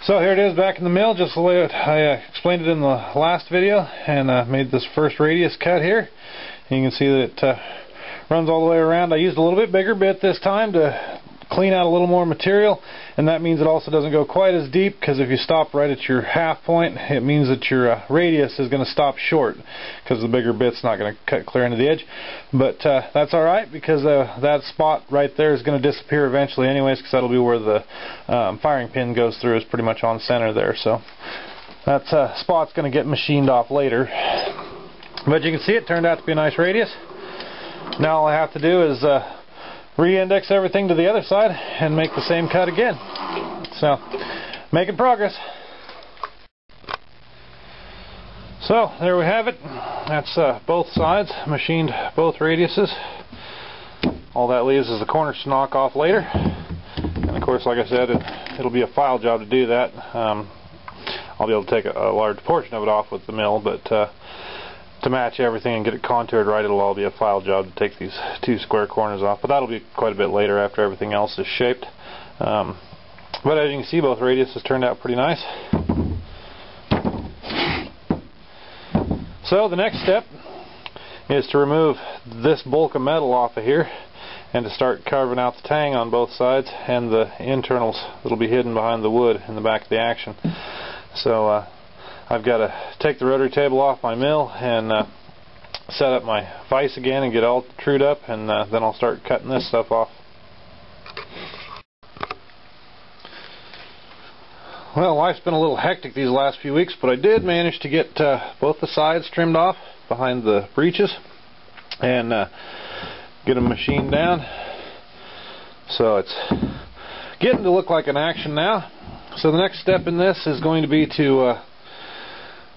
So here it is back in the mill, just the way I explained it in the last video, and made this first radius cut here. And you can see that it runs all the way around. I used a little bit bigger bit this time to clean out a little more material, and that means it also doesn't go quite as deep, because if you stop right at your half point, it means that your radius is going to stop short, because the bigger bit's not going to cut clear into the edge. But that's alright, because that spot right there is going to disappear eventually anyways, because that'll be where the firing pin goes through, is pretty much on center there. So that spot's going to get machined off later. But you can see it turned out to be a nice radius. Now all I have to do is re-index everything to the other side and make the same cut again. So, making progress. So, there we have it. That's both sides, machined both radiuses. All that leaves is the corners to knock off later. And of course, like I said, it'll be a file job to do that. I'll be able to take a large portion of it off with the mill, but to match everything and get it contoured right, it'll all be a file job to take these two square corners off, but that'll be quite a bit later after everything else is shaped. But as you can see, both radiuses turned out pretty nice. So the next step is to remove this bulk of metal off of here and to start carving out the tang on both sides and the internals that'll be hidden behind the wood in the back of the action. So I've got to take the rotary table off my mill and set up my vise again and get all trued up, and then I'll start cutting this stuff off. Well, life's been a little hectic these last few weeks, but I did manage to get both the sides trimmed off behind the breeches and get them machined down. So it's getting to look like an action now. So the next step in this is going to be to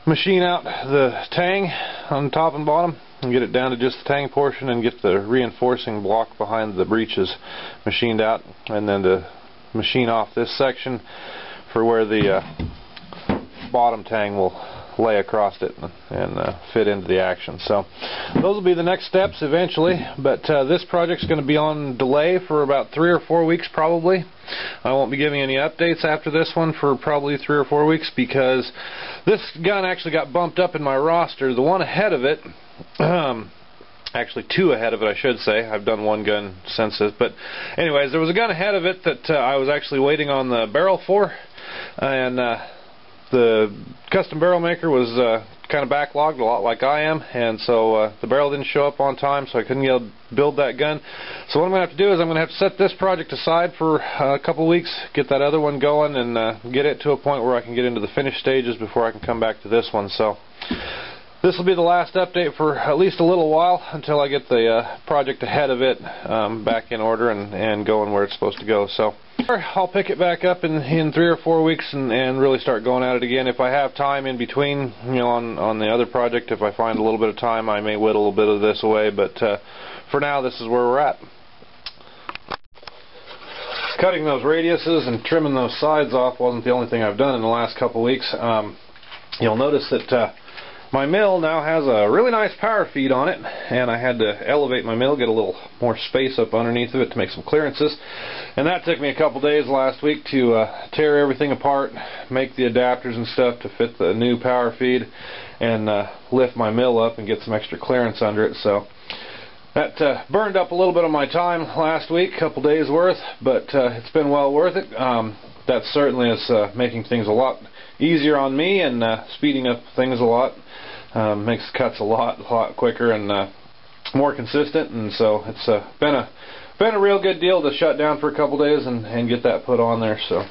machine out the tang on top and bottom and get it down to just the tang portion and get the reinforcing block behind the breeches machined out, and then to machine off this section for where the bottom tang will lay across it and fit into the action. So those will be the next steps eventually, but this project's going to be on delay for about 3 or 4 weeks probably. I won't be giving any updates after this one for probably 3 or 4 weeks, because this gun actually got bumped up in my roster. The one ahead of it, actually 2 ahead of it I should say, I've done 1 gun since this, but anyways, there was a gun ahead of it that I was actually waiting on the barrel for, and the custom barrel maker was kind of backlogged a lot like I am, and so the barrel didn't show up on time, so I couldn't get able to build that gun. So what I'm going to have to do is I'm going to have to set this project aside for a couple of weeks, get that other one going, and get it to a point where I can get into the finished stages before I can come back to this one. So this will be the last update for at least a little while, until I get the project ahead of it back in order and going where it's supposed to go. So I'll pick it back up in 3 or 4 weeks and really start going at it again. If I have time in between, you know, on the other project, if I find a little bit of time, I may whittle a little bit of this away, but for now, this is where we're at. Cutting those radiuses and trimming those sides off wasn't the only thing I've done in the last couple weeks. You'll notice that my mill now has a really nice power feed on it, and I had to elevate my mill, get a little more space up underneath of it to make some clearances, and that took me a couple days last week to tear everything apart, make the adapters and stuff to fit the new power feed, and lift my mill up and get some extra clearance under it. So that burned up a little bit of my time last week, a couple days worth, but it's been well worth it. That certainly is making things a lot easier on me and speeding up things a lot. Makes cuts a lot quicker and more consistent, and so it's been a real good deal to shut down for a couple days and get that put on there. So